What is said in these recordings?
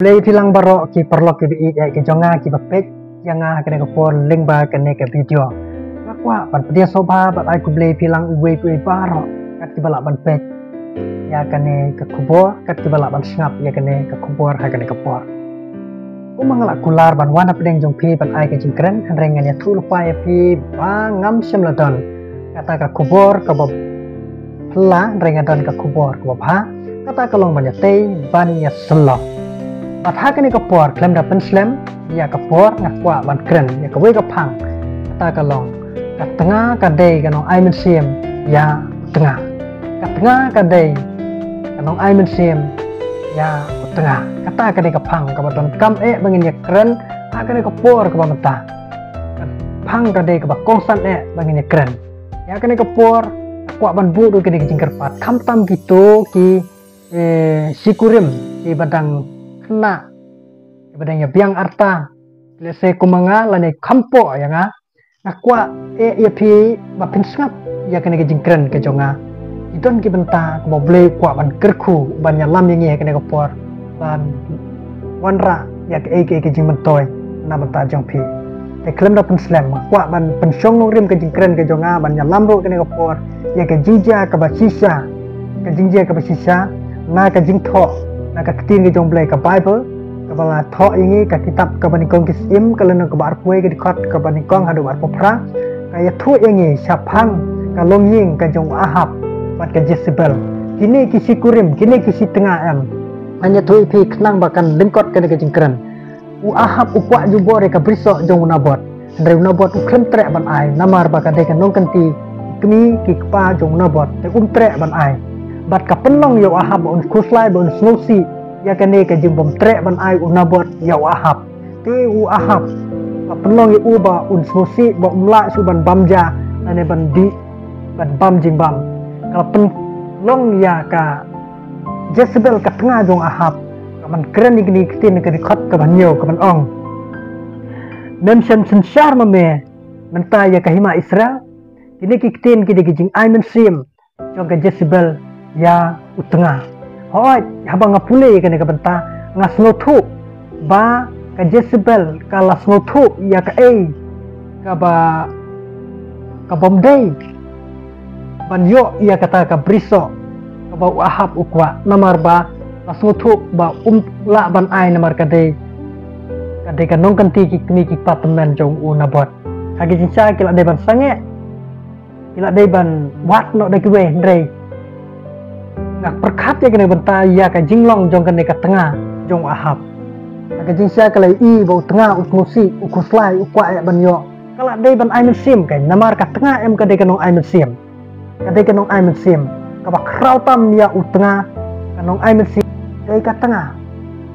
Play pilang barok ki perlo ki bi ki jonga ki bapek yang kene ko pon link ba kene ke video ngakwa pan pedia soba ba ai ku play pilang uwe ku barok kat ki balak ban pek ya kene ke kubor kat ki balak ban snap ya kene ke kubor ha kene ke por mangala kular ban wana pedeng jong pi ban ai ke jingkren kan rengan ya tul pa ya pi ba ngam semladon kata ke kubor ke bob pela rengan ke kubor ke bob ha kata kalong ban ya tei ban ya selok Patha kene kapor klem da penslam ya kapor ngakwa ban kren ya kawe kapang kata kalong kat tengah kadai kanong ai mensim ya tengah kat tengah kadai kanong ai mensim ya tengah kata kene kapang kabaton kam bangin ya kren kene kapor ka bamata pang kadai ka kongsan bangin ya kren ya kene kapor akwa ban bu do kene jingker pat kam tam gitu ki sikurim ki badang kena ibadanya biang arta lese kumanga lane kampo ya nga nakwa ya pi bapin sngap ya kene ke jingkren ke jonga idon ki benta ko ble kwa ban kerku ban ya lam yang kene ke por ban wanra ya ke jingmentoy na benta jong pi te klem da penslam kwa ban pensyong nong rim ke jingkren ke jonga ban ya lam ro kene ke por ya ke jingja ke basisa ke jingja ke basisa na ke jingtho na ka ketin ke jong ble ka bible ka bala tho ingi ka kitab ka banikong kisim ka leno ka bar kuai ka dikot ka banikong hadu bar popra ka ya thu ingi syapang ka longying ka jong ahab pat ka Jezebel kini kisi kurim kini kisi tengah hanya thu ipi kenang bakan lingkot ka ka jingkran u ahab u kwa jubore ka brisok jong unabot ndre unabot u klem trek ban ai namar baka de ka nong kanti kemi ki kpa jong unabot te trek ban ai bat ka penong yo ahab on kuslai bon snosi ya kene ke jing bom trek ban ai unabot ya ahab te u ahab ka penong yo uba un snosi bo mla su ban bamja ane ban di ban bam jing bam ka penong ya ka Jezebel ka tengah jong ahab ka man keren ni kitin ke dikot ka ban yo ka ban ong mention sensyar mame menta ya ka hima Israel kini kitin ki de jing ai mensim jong ka Jezebel ya utengah hoi habang ngapule kene ka benta ngasnotu ba ka Jezebel kala snotu ya ka ka bomdei ban yo ya kata ka briso ka ba ahab ukwa namar ba snotu ba la ban ai namar ka de ka nong kanti ki kini ki patemen jong unabot hagi jinsa kila de ban sange kila de ban wat no de kwe ndrei ngak perkat ya kene benta ya ka jinglong jong kene ka tengah jong ahab ka jinsya kala i bo tengah ukmusi ukuslai ukwa ya ban yo kala dei ban ai mensim kai namar ka tengah ka dei kanong ai mensim ka dei kanong ai mensim ka ba krau tam ya utengah kanong ai mensim dei ka tengah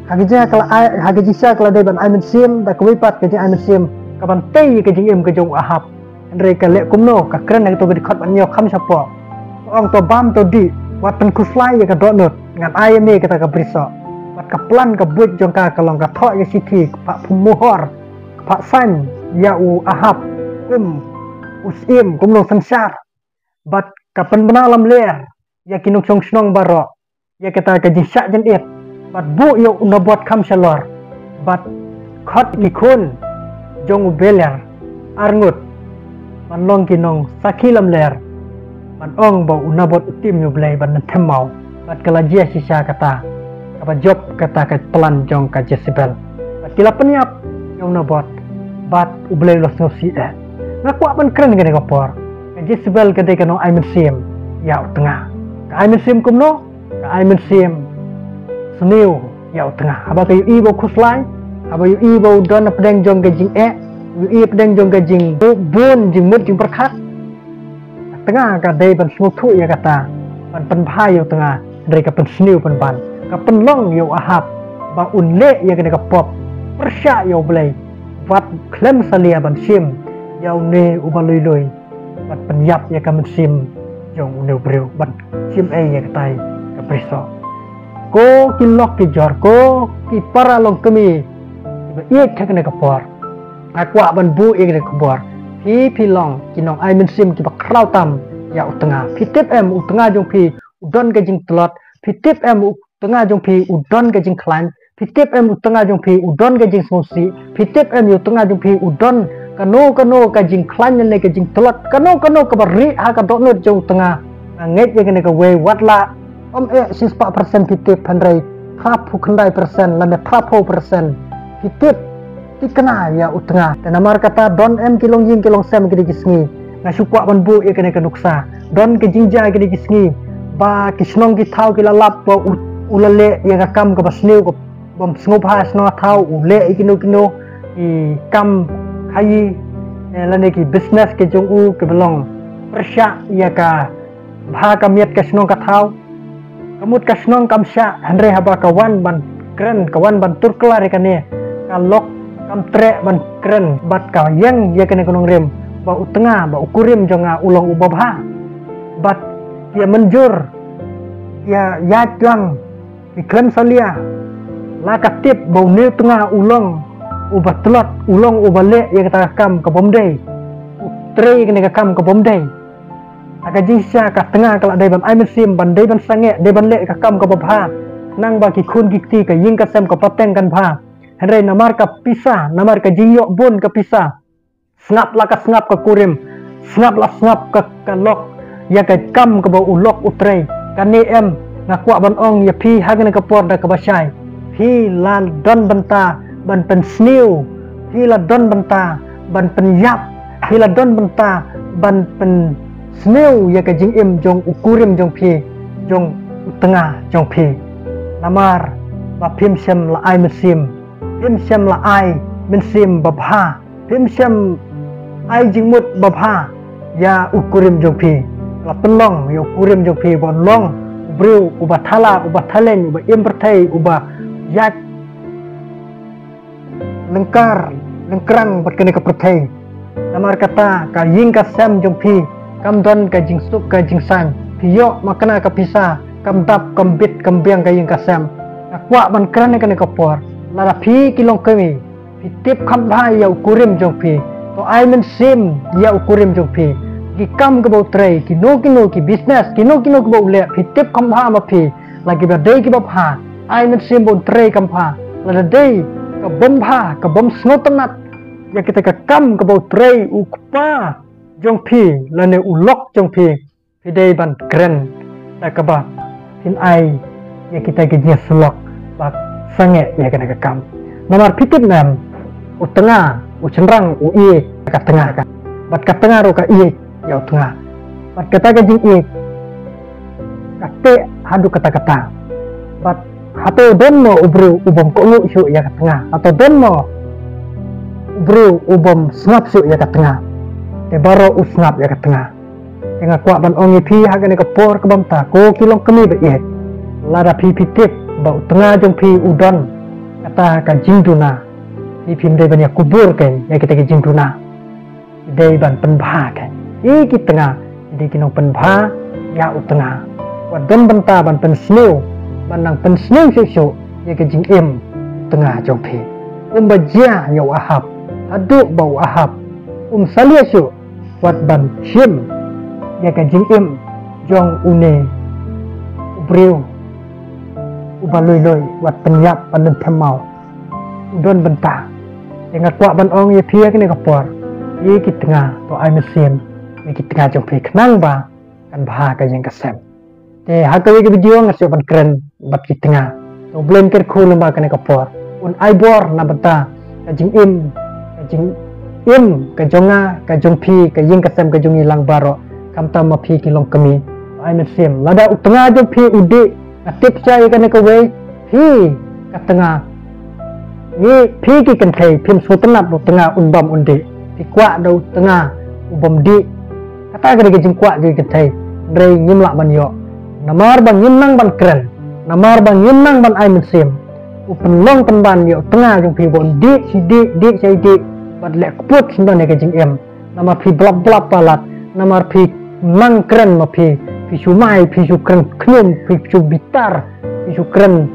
hagi jinsya kala dei ban ai mensim da kwipat ka jing ai mensim ka ban tei ka jing ka jong ahab ndre ka le kumno ka kren to ka dikot ban yo kham sapo ong to bam to di wat penkuslai ya ka donut ngan ayam ni kata ka briso wat ka plan ka buat jong ka kalong ka tho ya siti pak pumuhor pak san ya u ahab usim kumno sensar bat ka penbenalam ler ya kinung song snong baro ya kata ka jisak jen it bat bu yo unabot kam salor bat khot likun jong beler arngut manlong kinong sakilam ler man ong bau unabot utim yo blai ban temau bat kala jia sisa kata apa job kata ka pelan jong ka Jezebel bat kila peniap yo unabot bat ublai los nosi ngakwa ban keren gane kapor ka Jezebel ka de kanong ai mensim ya tengah ka ai mensim kumno ka ai mensim sniu ya tengah aba kayu i bo kuslai aba yu i bo don pedeng jong ka jing yu i pedeng jong ka jing bun jing mut jing perkat tengah ka dei ban smutu ya kata ban penpai yo tengah dari ka pensniu ban ka penlong yo ahab ba unle ya kene ka pop persya yo blai wat klem salia ban sim yo ne ubalui bat penyap ya ka mensim jong ne breu ban sim ya katai ka preso ko kilok ki jor ko ki para long kemi ba ye kene ka por akwa ban bu ye kene ka por pi long kinong ai mensim ki bakrau tam ya utengah pitip utengah jong pi udon ke jing telot pitip tengah jong pi udon ke jing klan pitip em utengah jong pi udon ke jing smosi pitip em utengah jong pi udon kano ka jing klan ne ke jing telot kano ke beri ha ka donut jong tengah nget ye ke we watla sis 4% pitip handai prapu kendai persen lame prapu persen pitip tikena ya utengah dan namar kata don em kilong jing kilong sem ke gisngi na sukwa ban bu ye ke nuksa don ke jingja ke gisngi ba kisnong ki thau ki lalap ba ulale ye ka kam ka basniu ko bom snop ha sno thau ule ikino i kam khai lane ki business ke jong u ke belong persya ya ka bha ka miet ka snong ka thau kamut ka snong kam sya andre haba kawan ban kren kawan ban turkla re kane ka lok kam tre ban kren bat ka yang ye kane konong rem ba utengah ba ukurim jonga ulong ubabha bat ya menjur ya jang iklan salia la katip bau ne tengah ulong ubat telot ulong ubale ya kata kam ke bomdai utre kene ke kam ke bomdai aga jisya ka tengah kala dai ban ai mesim ban dai ban sange dai ban le ka kam ke babha nang ba ki khun gikti ka ying ka sem ka pateng kan bha henre namar ka pisa namar ka jinyo bun ka pisa snap la ka snap ka kurim snap ka lok ya ka kam ke bau ulok utre kane em ngakwa ban ong ya pi hagen ka por da ka basai pi lan don benta ban pen sniu pi la don benta ban pen yap pi la don benta ban pen sniu ya ka jing im jong ukurim jong pi jong tengah jong pi namar ba pim sem la ai mesim pim sem la ai mesim babha pim sem ai jing mut babha ya ukurim jong pi la penlong ya ukurim jong pi bon long bru uba thala uba thalen uba impertai uba yak lengkrang berkene ke pertai namar kata ka ying ka sem jong pi kam don ka jing sup ka jing sang piyo makna ka pisa kam dap kam bit kam biang ka ying ka sem akwa ban kran ne ka por la pi kilong kemi pitip kham bhai ya ukurim jong pi to ai men sim ya ukurim jong pi ki kam ke bau tray kino ki business kino ke bau le pitip kam ha ma pi lagi berdei ki bapha ai men sim bau tray kam pha la dei ka bom pha ka bom snotanat ya kita ka kam ke bau tray ukpa jong pi la ne ulok jong pi dei ban kren la ka ba tin ai ya kita ke jes lok ba sange ya kana ka kam nomor pitip nam utengah ucenrang ui ka tengah ka bat ka tengah ro ka i ya tengah bat kata ka jing ik kate hadu kata bat hato don mo ubru ubom ko ngu syu ya ka tengah atau don mo ubru ubom snap syu ya ka tengah te baro usnap ya ka tengah tenga kwa ban ongi pi ha ka por ka bam ta ko kilong kemi ba ye lara pi pitip ba tengah jong pi udon kata ka jingduna pi pim de ban ya kubur kan ya kita ka jingduna dei ban penbha kan iki tengah di kinong penbha ya utengah wadon benta ban pensniu banang pensniu syu ya ke jing im tengah jong pi bajia ya ahab adu bau ahab salia syu wat ban shim ya ke jing im jong une ubriu ubaloi wat penyap panen temau udon benta dengan kwa ban ong ya pia kene kapor iki tengah to ai mesin iki tengah jong pi kenang ba kan bha ka yang kasem te ha ka ke video ngasyo ban keren bat ki tengah to blend ker khul ba kene kapor un ai bor na bata ka jing im ka jonga ka jong pi ka yang kasem ka jong ilang baro kam ta ma pi ki long kemi ai mesim lada tengah jong pi ude atip cha kene ka we pi ka tengah ni pi ki kan thai pim su tanap tengah un bam unde ti kwa do tengah ubom di kata kena ke jengkuak ke ketai rei nyimlak ban yo namar ban nyimnang ban keren namar ban nyimnang ban ai mesim upen long ban yo tengah jong pi bon di si di bat lek put sindan ke jeng em namar pi blap palat namar pi mang keren ma pi sumai pi su keren knyum pi su bitar pi su keren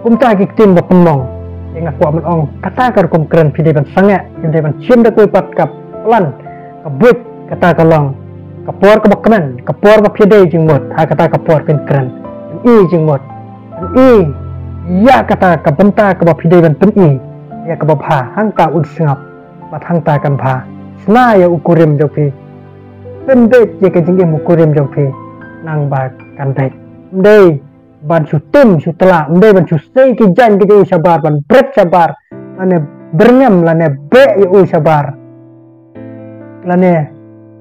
kumta ki tim ba penmong yang aku aman ong kata kar kum keren pi de ban sange de ban chim da koi pat kap plan kabut kata kalong kapor ke bakmen kapor ba pide jing mot ha kata kapor pen keren i jing mot i ya kata ka benta ka ba phidai ban peni ya ka ba pha hang ka ut sngap bat hang ta kan pha sna ya ukurim jopi pen bet ye ka jing ukurim jopi nang ba kan bet mdei ban su tim su tela mdei ban su sei ki jan ki u sabar ban bret sabar ane berngam lane be u sabar lane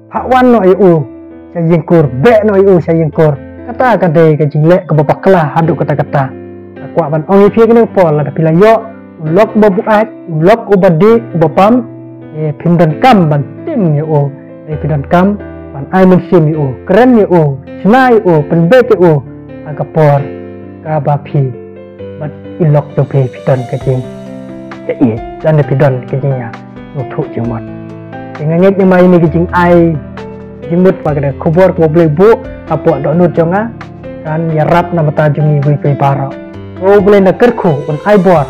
Pakwan no iu sa yengkur be no iu sa yengkur kata kade ka jingle ka babakla hadu kata-kata akwa ban ongi phi kene pol la pila yo ulok babu at ulok ubadi ubapam e pindan kam ban tim yo e pindan kam ban ai men sim yo keren yo snai yo penbe yo agapor ka ba phi bat ilok to phi pindan ka jing e dan pindan ka jingya no thu jingmot ngangit ni mai ni kijing ai jimut pada kubur boleh bu apa dok nut jonga kan ya rap nama tajungi wi pe paro o boleh nak kerku un ai bor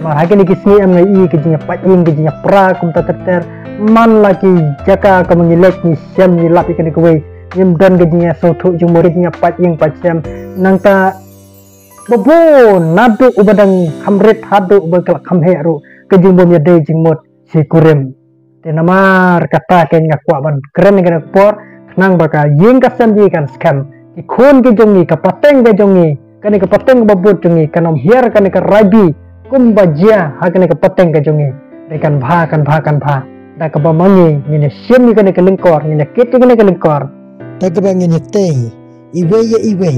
mar hagi ni kisni am ngai kijing pat ing kijing pra kum tater man lagi jaka ka mengilek ni sem ni lap ikan kuwe nyem dan kijing so thu jumur kijing pat ing pat sem nang ta bobo nadu ubadang kamret hadu ubakal kamheru kijing bom ya de jingmut si kurem namar kata ken ngakwa ban keren ngene por nang baka ying kasam ji kan scam ki khon ke jongi ka pateng ke jongi kane ka pateng babut jongi kanom hiar kane ka rabi kum bajia ha kane ka pateng ke jongi rekan bha da ka bamangi ni sim ni kane ka lingkor ni kit kane ka lingkor ta ka bang ni te iwe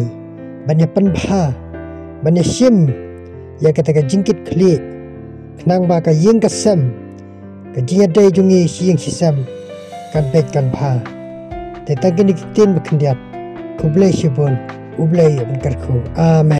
ban pan bha ban sim ya kata ka jingkit khli nang baka ying kasam Kajian day jungi siang sisam kan baik kan bha. Tetangin ikitin berkendiat. Kublai sibun, ublai berkarku. Amen.